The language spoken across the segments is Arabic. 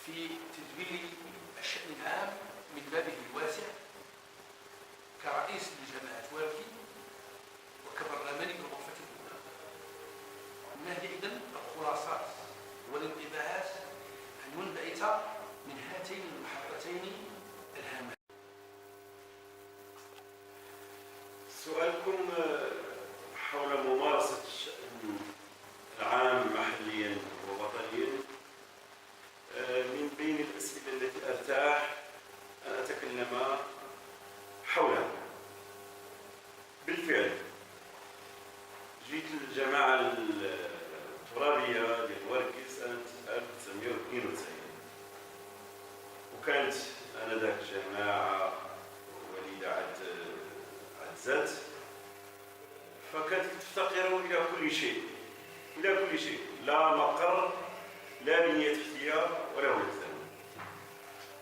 في تدبير الشأن العام من بابه الواسع كرئيس لجماعة والكي وكبرلماني بالغرفة الأولى. ما هي إذن الخلاصات والانطباعات المنبعثة من هاتين المحطتين الهامتين؟ سؤالكم حول ممارسة الشأن العام محليا ووطنيا من بين الأسئلة التي أرتاح أن أتكلم حولها. بالفعل جيت للجماعة الترابية ديال وركي سنة 1992 وكانت آنذاك جماعة وليدة عزات، فكانت تفتقر إلى كل شيء، لا مقر لا بنية تحتية ولا هو الثاني.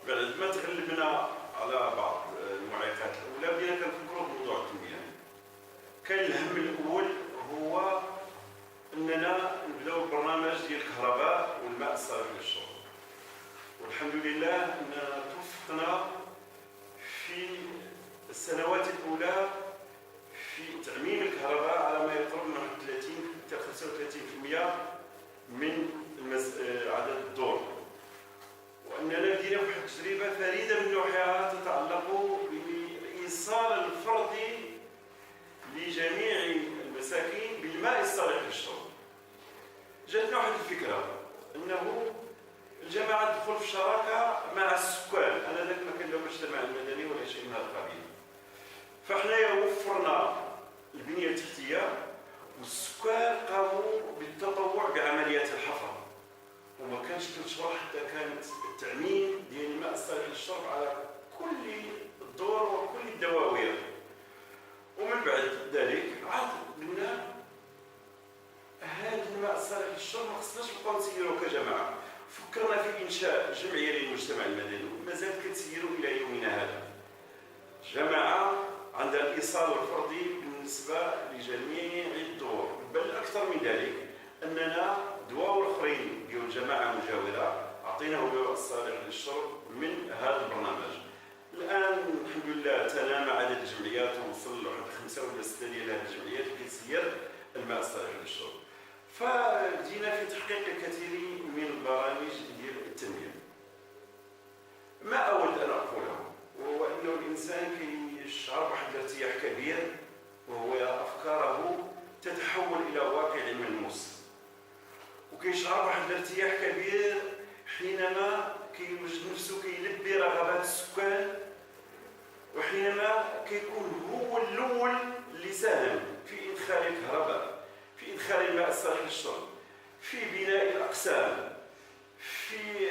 بعد ما تغلبنا على بعض المعيقات الأولى بدينا كنفكروا بموضوع التنمية. كان الهم الأول هو أننا نبداو برنامج ديال الكهرباء والماء الصالح للشرب، والحمد لله أننا توفقنا في السنوات الأولى في تعميم الكهرباء على ما يقرب من 30 حتى 35% من عدد الدور، وأننا بدينا بواحد التجربة فريدة من نوعها تتعلق بالإيصال الفردي لجميع المساكين بالماء الصالح للشرب. جاتنا واحد الفكرة أنه الجماعة تدخل في شراكة مع السكان، أنا ذاك ما كان له المجتمع المدني ولا شيء من هذا القبيل، فحنايا وفرنا البنية التحتية والسكان قاموا بالتطوع بعمليات الحفر، وما كانش 3 شهور حتى كانت التعميم ديال الماء الصالح للشرب على كل الدور وكل الدواوير. ومن بعد ذلك عاد قلنا هذا الماء الصالح للشرب ما خصناش نبقاو نسيروه كجماعه، فكرنا في انشاء جمعيه للمجتمع المدني ومازال كتسيروا الى يومنا هذا. جماعه عندها الايصال الفردي بالنسبه لجميع الدور، بل اكثر من ذلك اننا دواور اخرين ديال جماعه مجاوره اعطيناهم الماء الصالح للشرب من هذا البرنامج. الان الحمد لله تنامى عدد الجمعيات ووصل لواحد 5 ولا 6 ديال هذه الجمعيات كتسير الماء الصالح للشرب. فبدينا في تحقيق الكثير من البرامج ديال التنميه. ما اود ان اقوله وهو انه الانسان كيشعر بواحد الارتياح كبير وهو افكاره تتحول الى واقع ملموس، وكيشعر بواحد الارتياح كبير حينما كيوجد نفسه كيلبي رغبات السكان، وحينما كيكون هو الاول اللي ساهم في ادخال الكهرباء، في ادخال الماء الصالح للشرب، في بناء الاقسام، في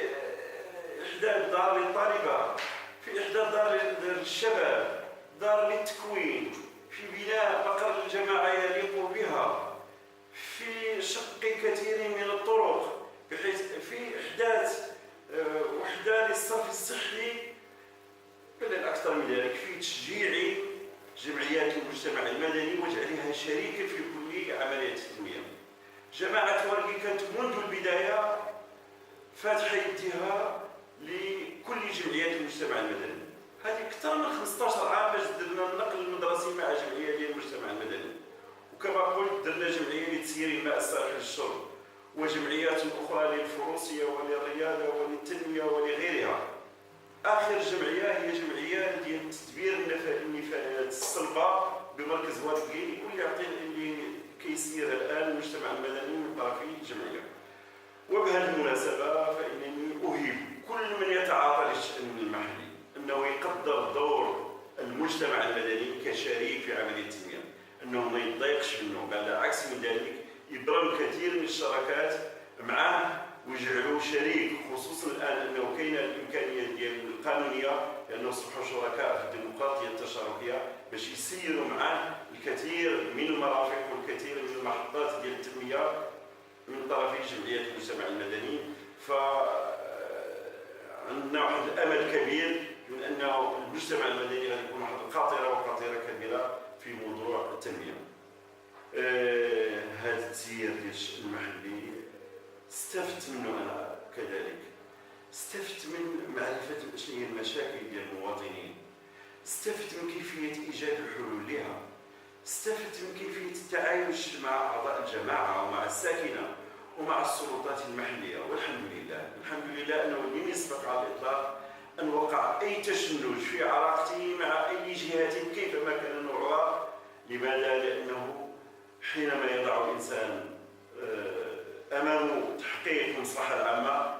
احداث دار للطالبات، في احداث دار للشباب، دار للتكوين، في بناء مقر للجماعه يليق بها، في شق كثير من الطرق، بحيث في احداث وحده للصرف الصحي، بل الاكثر من ذلك في تشجيع جمعيات المجتمع المدني وجعلها شريكه في كل عمليات التنميه. جماعه ورقي كانت منذ البدايه فاتحه يديها لكل جمعيات المجتمع المدني. هذه اكثر من 15 عام باش درنا النقل المدرسي مع جمعيه ديال المجتمع المدني، وكما قلت درنا جمعيه لتسيير الماء الصالح للشرب، وجمعيات اخرى للفروسيه وللرياضه وللتنميه ولغيرها. اخر جمعيه هي جمعيه ديال تدبير النفايات الصلبه بمركز ورقي اللي كيسير الان المجتمع المدني من طرف الجمعيه. وبهذه المناسبه فانني اهيب كل من يتعاطى للشان المحلي انه يقدر دور المجتمع المدني كشريك في عمليه التنميه، انه ما يضايقش منه، بل عكس من ذلك يبرم كثير من الشراكات معه ويجعلوه شريك، خصوصا الان انه كاينه الامكانيه ديال القانونيه لانه اصبحوا شركاء في الديمقراطيه التشاركيه باش يسيروا معه الكثير من المرافق والكثير من المحطات ديال التنميه من طرف جمعيات المجتمع المدني. ف عندنا واحد الامل كبير من انه المجتمع المدني غادي يكون واحد القاطره كبيره في موضوع التنميه. هذا التسيير ديال الشأن المحلي استفدت منه انا كذلك، استفدت من معرفة شنو هي المشاكل ديال المواطنين، استفدت من كيفية إيجاد الحلول لها، استفدت من كيفية التعايش مع أعضاء الجماعة ومع الساكنة ومع السلطات المحلية. والحمد لله أنه لم يسبق على الإطلاق أن وقع أي تشنج في علاقتي مع أي جهة كيفما كان نوعها. لماذا؟ لأنه حينما يضع الإنسان أمامه تحقيق المصلحة العامة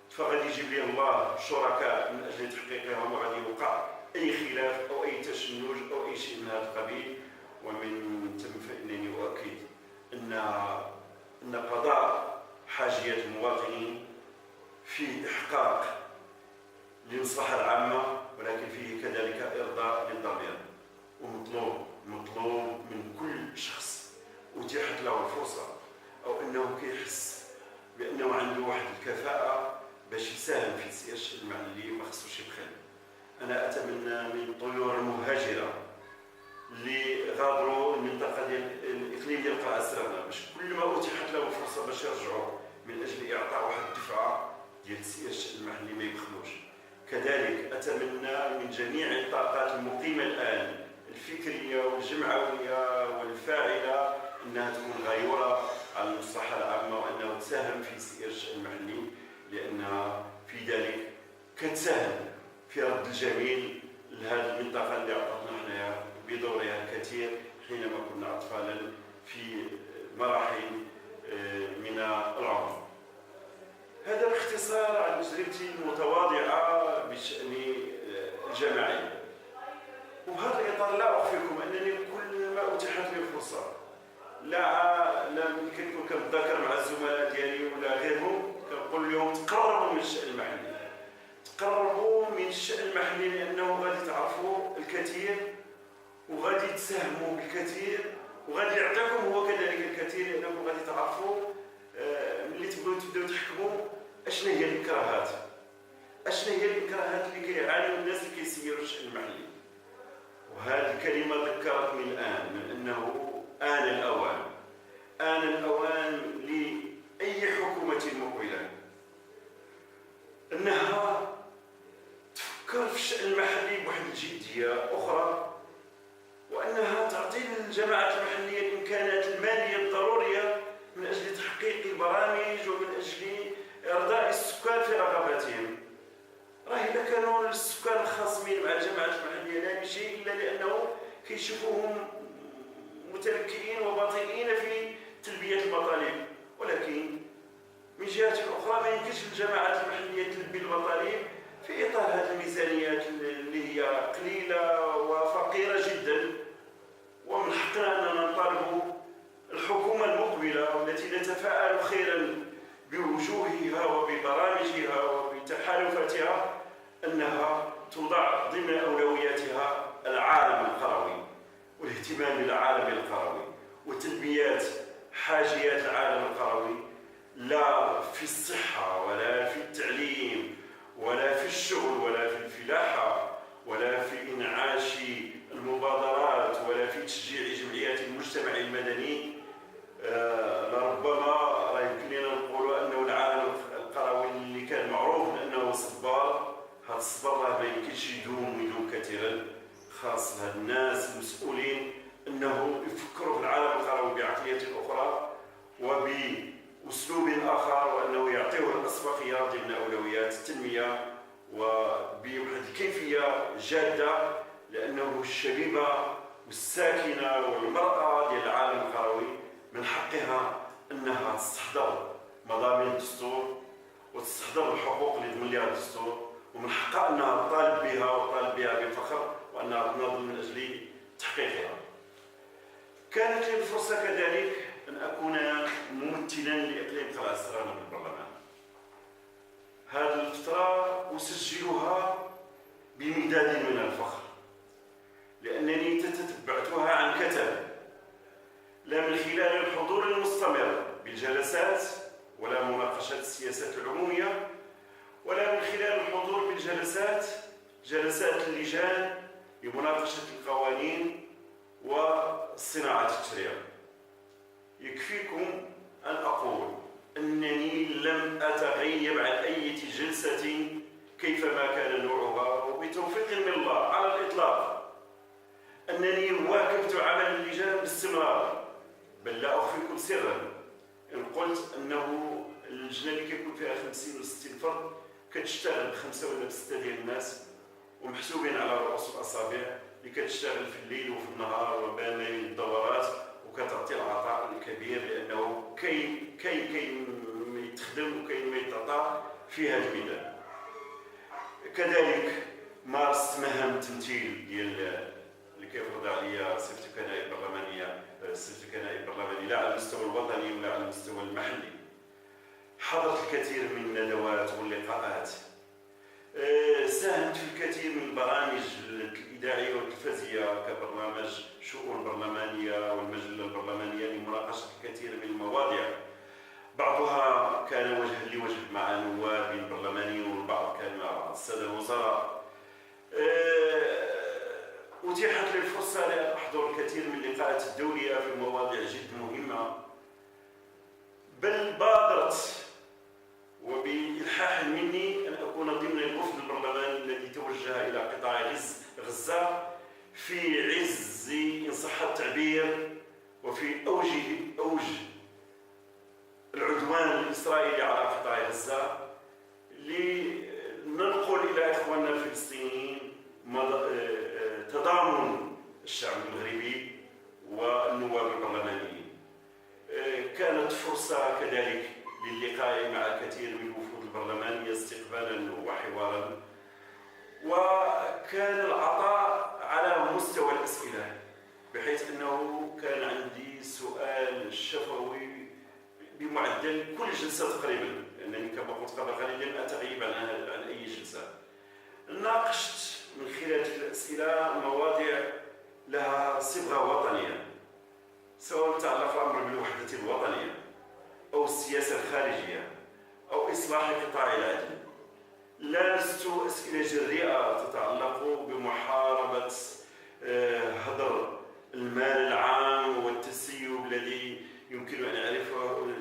فغادي يجيب لي الله شركاء من أجل تحقيقها، وغادي يوقع أي خلاف أو أي تشنج أو أي شيء من هذا القبيل. ومن ثم فإنني أؤكد أن قضاء حاجيات المواطنين فيه إحقاق للمصلحة العامة، ولكن فيه كذلك إرضاء للضمير. ومطلوب من كل شخص أتيحت له الفرصة أو أنه كيحس بأنه عنده واحد الكفاءة باش يساهم في تسيير الشأن المحلي ما خصوش يبخل. أنا أتمنى من الطيور المهاجرة اللي غادروا المنطقة ديال الإقليم ديال قاع السرغنة باش كل ما أتيحت له الفرصة باش يرجعوا من أجل إعطاء واحد الدفعة ديال تسيير الشأن المحلي ما يبخلوش. كذلك أتمنى من جميع الطاقات المقيمة الآن الفكرية والجمعوية والفاعلة أنها تكون غيورة على المصلحة العامة، وأنها تساهم في تسيير الشأن المحلي، لأنها في ذلك كتساهم في رد الجميل لهذه المنطقة اللي أعطتنا حنايا بدورها الكثير حينما كنا أطفالا في مراحل من العمر. هذا باختصار عن تجربتي المتواضعة بشأن الجماعي. وبهذا الإطار لا أخفيكم أنني كل ما أتيحت لي فرصة لا كنكون كنتذاكر مع الزملاء ديالي ولا غيرهم كنقول لهم تقربوا من الشأن المحلي، تقربوا من الشأن المحلي، لأنه غادي تعرفوا الكثير وغادي تساهموا بالكثير وغادي يعطيكم هو كذلك الكثير، لأنكم غادي تعرفوا ملي تبداو تحكموا اشنا هي الإكراهات، اللي كيعانيو الناس اللي كيسيروا الشأن المحلي. وهذه الكلمة ذكرتني الآن من أنه آن الأوان لأي حكومة مقبلة أنها تفكر في الشأن المحلي بواحد الجدية أخرى، وأنها تعطي للجماعات المحلية الإمكانات المالية الضرورية من أجل تحقيق البرامج ومن أجل إرضاء السكان في رغباتهم. راه إلا كانوا السكان خاصمين مع الجماعات المحلية لا بشيء إلا لأنه كيشوفوهم متلكئين وبطيئين في تلبية المطالب، ولكن من جهة أخرى ما يمكنش للجماعات المحلية تلبي المطالب في إطار هذه الميزانيات اللي هي قليلة وفقيرة جدا. ومن حقنا أننا نطالب الحكومة المقبلة والتي نتفاءل خيرا بوجوهها وببرامجها وبتحالفاتها أنها توضع ضمن أولوياتها العالم القروي والاهتمام بالعالم القروي وتلبيات حاجيات العالم القروي، لا في الصحة ولا في التعليم ولا في الشغل ولا في الفلاحة ولا في إنعاش المبادرات ولا في تشجيع جمعيات المجتمع المدني. لربما راه يمكن لنا نقولوا أنه العالم القروي اللي كان معروف أنه صبار، هذا الصبر راه ما يمكنش يدوم كثيرا، خاص هاد الناس المسؤولين أنه يفكروا في العالم القروي بعقلية أخرى وبأسلوب آخر، وأنه يعطيه الأسبقية ضمن أولويات التنمية وبواحد الكيفية جادة، لأنه الشبيبة والساكنة والمرأة ديال العالم القروي من حقها أنها تستحضر مضامين الدستور وتستحضر الحقوق اللي ضمن لها الدستور، ومن حقها أنها تطالب بها وتطالب بها بفخر وأنها تناضل من أجل تحقيقها. كانت لي الفرصة كذلك أن أكون ممثلا لإقليم قلعة السرغنة بالبرلمان. هذه الفترة أسجلها بمداد من الفخر، لأنني تتبعتها عن كثب، لا من خلال الحضور المستمر بالجلسات ولا مناقشة السياسات العمومية، ولا من خلال الحضور بالجلسات جلسات اللجان لمناقشة القوانين وصناعة التشريع. يكفيكم أن أقول أنني لم أتغيب عن أي جلسة كيفما كان نوعها وبتوفيق من الله على الإطلاق. أنني واكبت عمل اللجان باستمرار، بل لا أخفيكم سرا إن قلت أنه اللجنة اللي كيكون فيها 50 و 60 فرد كتشتغل ب5 ولا ب6 ديال الناس ومحسوبين على رؤوس الأصابع اللي كتشتغل في الليل وفي النهار وبين الدورات وكتعطي العطاء الكبير، لأنه كاين ما يتخدم وكاين ما يتعطى في هذا الميدان. كذلك مارست مهام التمثيل ديال اللي كيفرض عليا صفتي كنائب برلماني لا على المستوى الوطني ولا على المستوى المحلي. حضرت الكثير من الندوات واللقاءات، ساهمت في الكثير من البرامج الإذاعية والتلفزية كبرنامج شؤون برلمانية والمجلة البرلمانية لمناقشة الكثير من المواضيع، بعضها كان وجها لوجه مع نواب برلمانيين والبعض كان مع بعض السادة الوزراء. أتيحت لي الفرصة لأن أحضر الكثير من اللقاءات الدولية في مواضيع جد مهمة، بل بادرت وبإلحاح مني أن أكون ضمن الوفد البرلماني الذي توجه إلى قطاع غزة في عز إن صح التعبير وفي أوج العدوان الإسرائيلي على قطاع غزة، لننقل إلى إخواننا الفلسطينيين تضامن الشعب المغربي والنواب البرلمانيين. كانت فرصة كذلك للقاء مع الكثير من الوفود البرلمانية استقبالا وحوارا، وكان العطاء على مستوى الأسئلة، بحيث أنه كان عندي سؤال شفوي بمعدل كل جلسة تقريبا، لأنني كما قلت قبل قليل لم أتغيب عن أي جلسة. ناقشت من خلال الأسئلة مواضيع لها صبغة وطنية، سواء تعلق الأمر بالوحدة الوطنية أو السياسة الخارجية أو إصلاح قطاع العدل. لامست أسئلة جريئة تتعلق بمحاربة هدر المال العام والتسيب الذي يمكن أن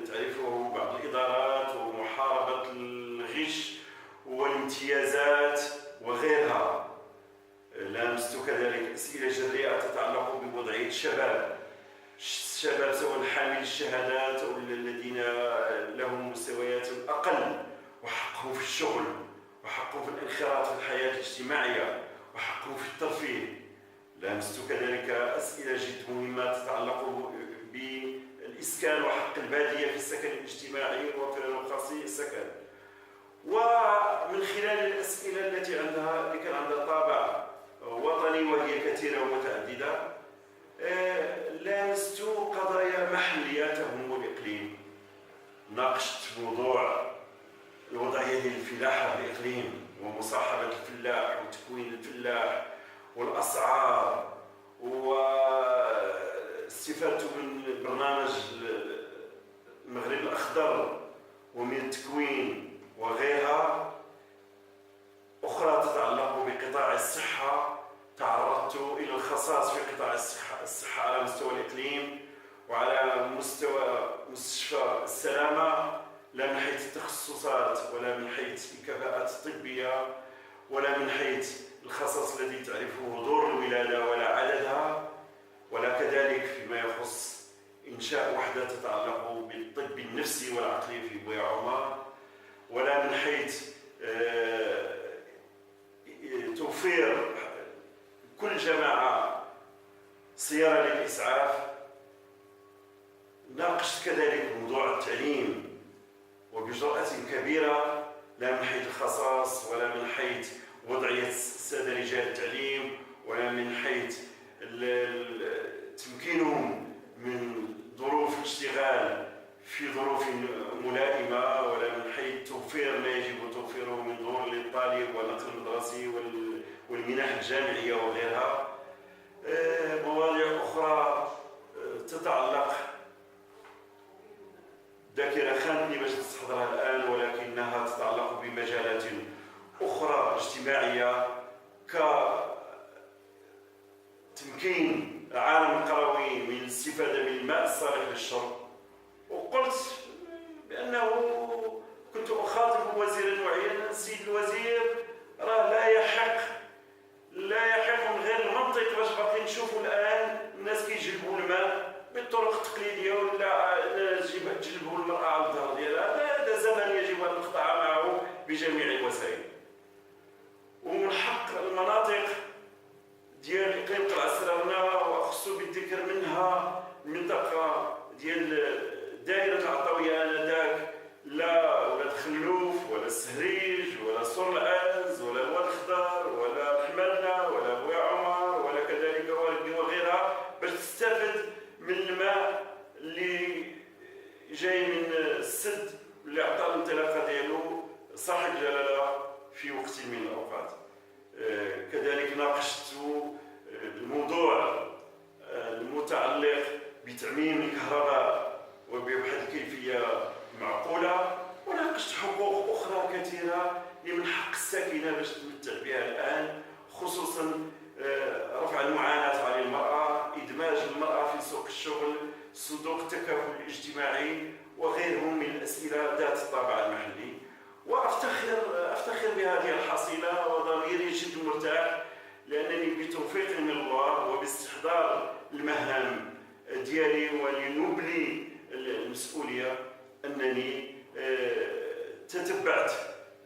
تعرفه بعض الإدارات، ومحاربة الغش والامتيازات وغيرها. لامست كذلك أسئلة جريئة تتعلق بوضعية الشباب سواء حامل الشهادات أو الذين لهم مستويات أقل، وحقهم في الشغل وحقهم في الانخراط في الحياة الاجتماعية وحقهم في الترفيه. لامست كذلك أسئلة جد مهمة تتعلق بالإسكان وحق البادية في السكن الاجتماعي وفي الخاص السكن. ومن خلال الأسئلة التي كان عندها طابع وطني وهي كثيرة ومتعددة، لامست قضايا محلية تهم الإقليم. ناقشت موضوع الوضعية ديال الفلاحة في الإقليم ومصاحبة الفلاح وتكوين الفلاح والأسعار، واستفدت من برنامج المغرب الأخضر ومن التكوين وغيرها. أخرى تتعلق بقطاع الصحة، تعرضت إلى الخصاص في قطاع الصحة على مستوى الإقليم وعلى مستوى مستشفى السلامة، لا من حيث التخصصات ولا من حيث الكفاءات الطبية ولا من حيث الخصص الذي تعرفه دور الولادة ولا عددها، ولا كذلك فيما يخص إنشاء وحدة تتعلق بالطب النفسي والعقلي في بويا عمر، ولا من حيث توفير كل جماعة سيارة للإسعاف. ناقشت كذلك موضوع التعليم وبجرأة كبيرة، لا من حيث الخصاص ولا من حيث وضعية السادة رجال التعليم ولا من حيث تمكينهم من ظروف الاشتغال في ظروف ملائمة، ولا من حيث توفير ما يجب توفيره من دور للطالب والنقل المدرسي والمنح الجامعية وغيرها. مواضيع أخرى تتعلق، ذاكرة خانتني باش نستحضرها الآن، ولكنها تتعلق بمجالات أخرى اجتماعية كتمكين العالم القروي من الاستفادة من الماء الصالح للشرب. وقلت بأنه كنت أخاطب وزيرا معينا: السيد الوزير، راه لا يحق من غير المنطق باش باقي نشوفوا الآن الناس كيجلبوا الماء بالطرق التقليدية ولا تجلبوا المرأة على الظهر ديالها. هذا زمن يجب أن نقطع معه بجميع الوسائل. ومن حق المناطق ديال إقليم قلعة سراونا، وأخص بالذكر منها المنطقة ديال دائرة العطوية آنذاك، لا ولاد خلوف ولا السهريج ولا سور العز ولا الواد الخضر ولا الحملنا ولا بويا عمر ولا كذلك والدي وغيرها، باش تستافد من الماء اللي جاي من السد اللي عطى الانطلاقه ديالو صاحب الجلاله في وقت من الاوقات. كذلك ناقشت الموضوع المتعلق بتعميم الكهرباء وبواحد الكيفيه معقوله، وناقشت حقوق اخرى كثيره اللي من حق الساكنه باش تمتع بها الان، خصوصا رفع المعاناه عن المراه، ادماج المراه في سوق الشغل، صندوق التكافل الاجتماعي وغيرهم من الاسئله ذات الطابع المحلي. وافتخر بهذه الحصيله وضميري جد مرتاح، لانني بتوفيق من الله وباستحضار المهام ديالي ولنبلي المسؤوليه انني تتبعت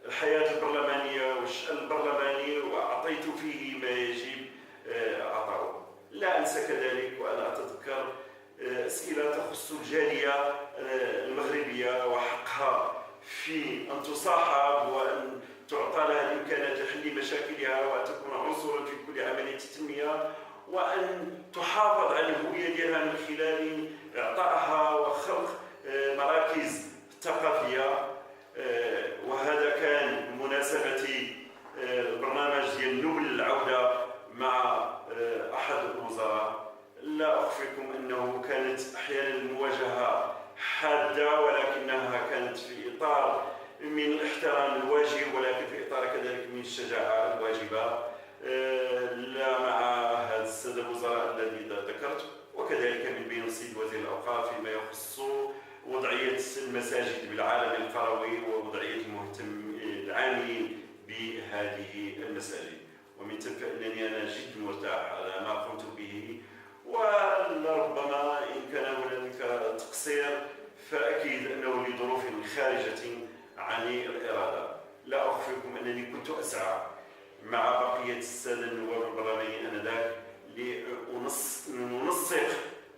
الحياه البرلمانيه والشأن البرلماني واعطيت فيه ما يجب عطاؤه. لا انسى كذلك وانا اتذكر اسئله تخص الجاليه المغربيه وحقها في ان تصاحب وان تعطى لها الامكانات لحل مشاكلها وان تكون عنصرا في كل عمليه التنميه، وان تحافظ على الهويه ديالها من خلال اعطائها وخلق مراكز ثقافيه. وهذا كان بمناسبه البرنامج ديال نبل العوده مع احد الوزراء. لا اخفيكم انه كانت احيانا المواجهه حاده، ولكنها كانت في اطار من الاحترام الواجب، ولكن في اطار كذلك من الشجاعه الواجبه، لا مع هذا الساده الوزراء الذي ذكرت، وكذلك من بين السيد وزير الاوقاف فيما يخص وضعيه المساجد بالعالم القروي ووضعيه العاملين بهذه المساجد. ومن ثم فانني انا جد مرتاح على ما قمت به، ولربما ان كان هنالك تقصير فاكيد انه لظروف خارجه عن الاراده. لا اخفيكم انني كنت اسعى مع بقيه الساده النواب البرلمانيين انذاك لننسق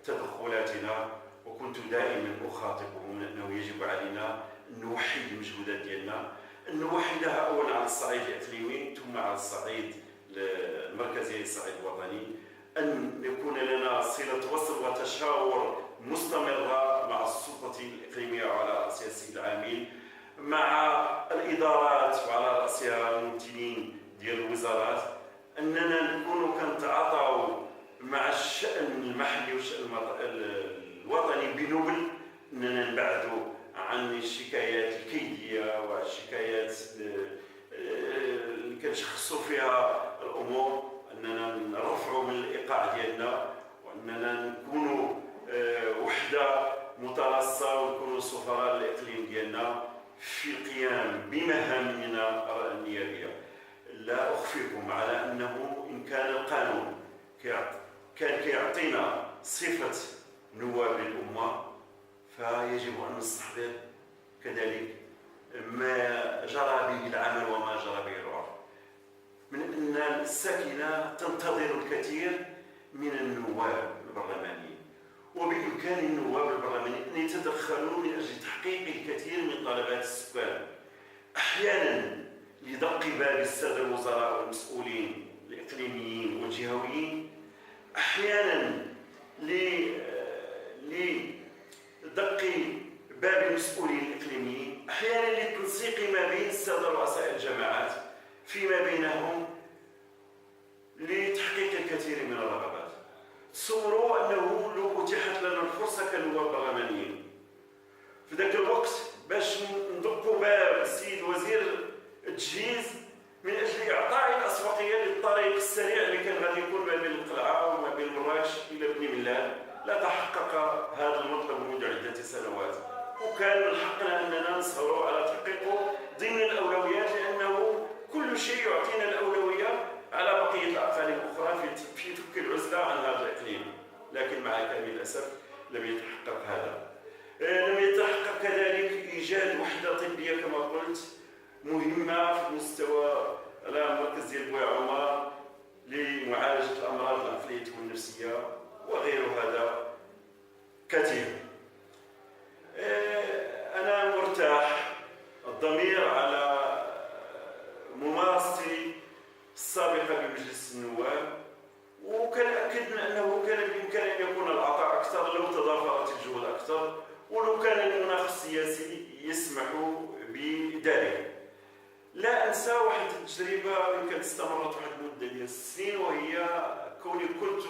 تدخلاتنا، وكنت دائما اخاطبهم انه يجب علينا ان نوحد المجهودات ديالنا، ان نوحدها اولا على الصعيد الاقليمي ثم على الصعيد المركزي، الصعيد الوطني، ان يكون لنا صله وصل وتشاور مستمره مع السلطه الاقليميه وعلى راسها السيد العامل، مع الادارات وعلى راسها الممثلين ديال الوزارات، اننا نكونوا كنتعاطاو مع الشان المحلي والشان الوطني بنبل، اننا نبعدوا عن الشكايات الكيديه والشكايات اللي كنشخصوا فيها الامور، اننا نرفعوا من الايقاع ديالنا، واننا نكونوا وحده متراصه ونكونوا سفراء الاقليم ديالنا في القيام بمهامنا النيابيه. لا اخفيكم على انه ان كان القانون كان كيعطينا صفه نواب الامه، فيجب ان نستحضر كذلك ما جرى به العمل وما جرى به العرف، من ان الساكنه تنتظر الكثير من النواب البرلمانيين، وبامكان النواب البرلمانيين ان يتدخلوا من اجل تحقيق الكثير من طلبات السكان، احيانا لدق باب الساده الوزراء والمسؤولين الاقليميين والجهويين، احيانا لدق باب المسؤولين الاقليميين، احيانا للتنسيق ما بين الساده رؤساء الجماعات فيما بينهم لتحقيق الكثير من الرغبات. تصوروا انه لو اتيحت لنا الفرصه كنواب برلمانيين في ذاك الوقت باش ندقوا باب السيد وزير التجهيز من اجل اعطاء الاسبقيه للطريق السريع اللي كان غادي يكون ما بين القلعه وما بين مراكش الى بني ملال، لا تحقق هذا المطلب منذ عده سنوات. وكان من حقنا أننا نسهروا على تحقيقه ضمن الأولويات، لأنه كل شيء يعطينا الأولوية على بقية الأقاليم الأخرى في فك العزلة عن هذا الإقليم. لكن مع كامل الأسف لم يتحقق هذا. لم يتحقق كذلك إيجاد وحدة طبية كما قلت مهمة في مستوى المركز ديال بويا عمر لمعالجة الأمراض العقلية والنفسية وغير هذا كثير. أنا مرتاح الضمير على ممارستي السابقة بمجلس النواب، وكنأكد من أنه كان بإمكان أن يكون العطاء أكثر لو تضافرت الجهود أكثر، ولو كان المناخ السياسي يسمح بذلك. لا أنسى واحد التجربة يمكن استمرت واحد المدة ديال السنين، وهي كوني كنت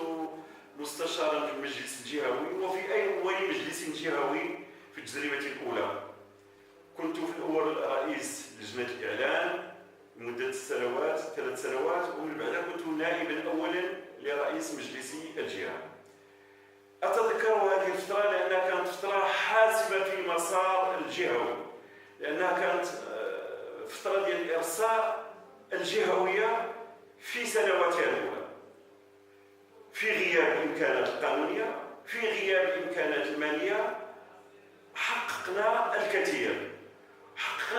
مستشارا في المجلس الجهوي، وفي أول مجلس جهوي في تجربتي الأولى كنت في الأول رئيس لجنة الإعلام لمدة 3 سنوات، ومن بعدها كنت نائبا أولا لرئيس مجلس الجهة. أتذكر هذه الفترة لأنها كانت فترة حاسمة في مسار الجهوي، لأنها كانت فترة ديال الإرساء الجهوية في سنواتها الأولى، في غياب الإمكانات القانونية، في غياب الإمكانات المالية. حققنا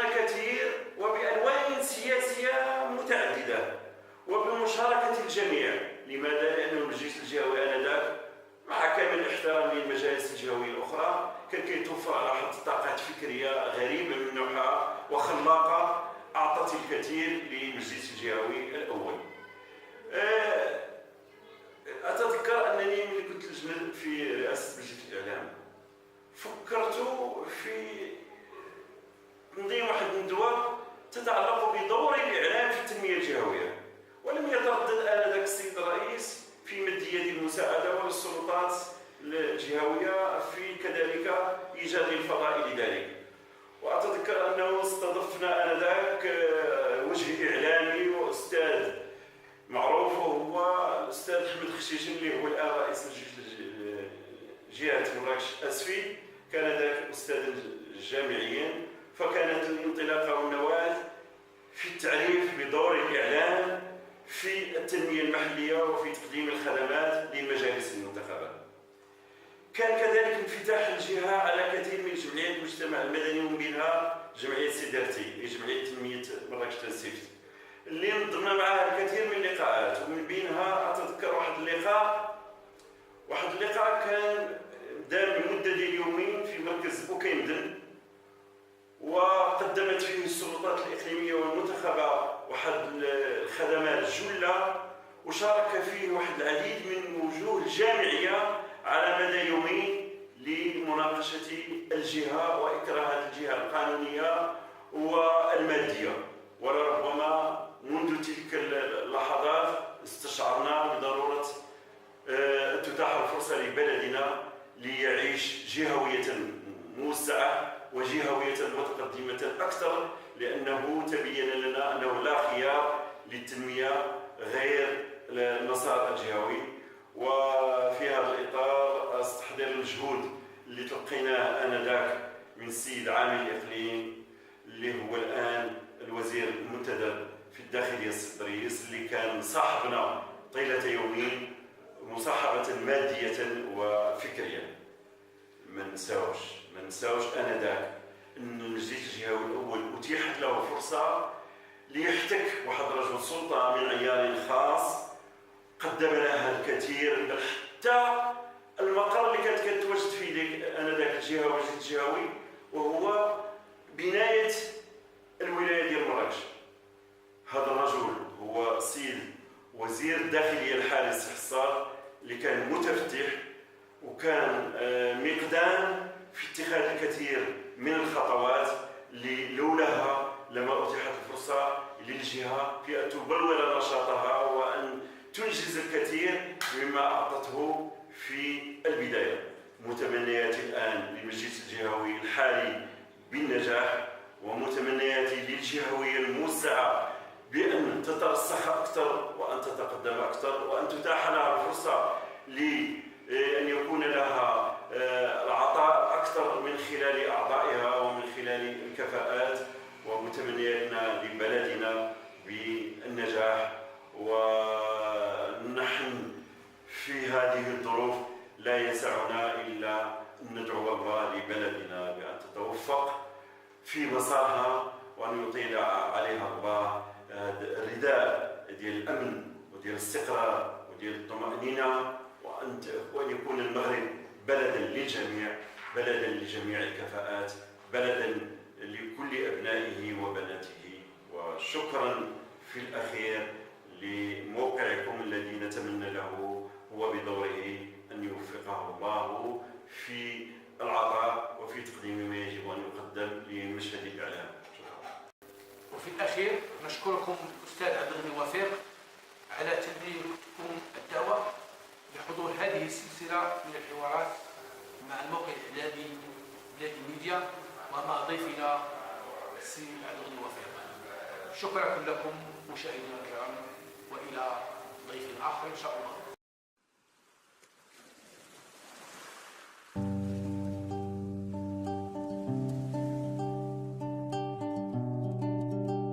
الكثير وبألوان سياسية متعددة وبمشاركة الجميع. لماذا؟ لأن المجلس الجهوي آنذاك مع كامل الاحترام للمجالس الجهوية الأخرى كان كيتوفر على واحد الطاقات فكرية غريبة من نوعها وخلاقة، أعطت الكثير للمجلس الجهوي الأول. أتذكر أنني ملي كنت في رئاسة مجلس الإعلام فكرت في تنظيم واحد الندوة تتعلق بدور الإعلام في التنمية الجهوية، ولم يتردد آنذاك السيد الرئيس في مد يد المساعدة وللسلطات الجهوية في كذلك إيجاد الفضاء لذلك. وأتذكر أنه استضفنا آنذاك وجه إعلامي وأستاذ معروف، وهو الأستاذ أحمد خشيشن اللي هو الآن رئيس جهة مراكش أسفي، كان ذاك أستاذ جامعيا. فكانت الانطلاقة والنواة في التعريف بدور الإعلام في التنمية المحلية وفي تقديم الخدمات للمجالس المنتخبة. كان كذلك انفتاح الجهة على كثير من جمعيات المجتمع المدني، ومن بينها جمعية سيدرتي، جمعية تنمية مراكش تنسيفت، اللي نظمنا معها الكثير من اللقاءات. ومن بينها أتذكر واحد اللقاء كان دام لمدة ديال يومين في مركز بوكيمدن، وقدمت فيه السلطات الإقليمية والمنتخبة واحد الخدمات جلة، وشارك فيه واحد العديد من وجوه الجامعية على مدى يومين لمناقشة الجهة وإكراهات الجهة القانونية والمادية. ولربما منذ تلك اللحظات استشعرنا بضرورة تتاح الفرصة لبلدنا ليعيش جهوية موسعة وجهوية متقدمة أكثر، لأنه تبين لنا أنه لا خيار للتنمية غير المسار الجهوي. وفي هذا الإطار أستحضر الجهود اللي تلقيناه آنذاك من السيد عامل الإقليم اللي هو الآن الوزير المنتدب في الداخلية السيد اللي كان صاحبنا طيلة يومين مصاحبة مادية وفكرية. ما نساوش آنذاك أن المجلس الجهوي الأول أتيحت له فرصة ليحتك واحد رجل سلطة من عيار خاص قدم لها الكثير، بل حتى المقر اللي كانت كتواجد فيه آنذاك الجهة والمجلس الجهوي وهو بناية الولاية ديال مراكش. هذا الرجل هو السيد وزير الداخلية الحالي السي حصار، اللي كان متفتح وكان مقدام في اتخاذ الكثير من الخطوات اللي لولاها لما أتيحت الفرصة للجهة في أن تبلور نشاطها وأن تنجز الكثير مما أعطته في البداية. متمنياتي الآن للمجلس الجهوي الحالي بالنجاح، ومتمنياتي للجهوية الموسعة بأن تترسخ أكثر وأن تتقدم أكثر وأن تتاح لها الفرصة لأن يكون لها والعطاء أكثر من خلال أعضائها ومن خلال الكفاءات، ومتمنياتنا لبلدنا بالنجاح. ونحن في هذه الظروف لا يسعنا إلا أن ندعو الله لبلدنا بأن تتوفق في مسارها، وأن يطيل عليها الله الرداء ديال الأمن وديال الاستقرار وديال الطمأنينة، وأن يكون المغرب بلدا للجميع، بلدا لجميع الكفاءات، بلدا لكل أبنائه وبناته. وشكرا في الأخير لموقعكم الذي نتمنى له هو بدوره أن يوفقه الله في العطاء وفي تقديم ما يجب أن يقدم لمشهد الإعلام. وفي الأخير نشكركم الأستاذ عبد الغني وفيق على تلبيتكم الدعوة لحضور هذه السلسلة من الحوارات مع الموقع الإعلامي بلاد ميديا ومع ضيفنا السيد عبد الغني وفيق. شكرا لكم مشاهدينا الكرام، وإلى ضيف آخر إن شاء الله.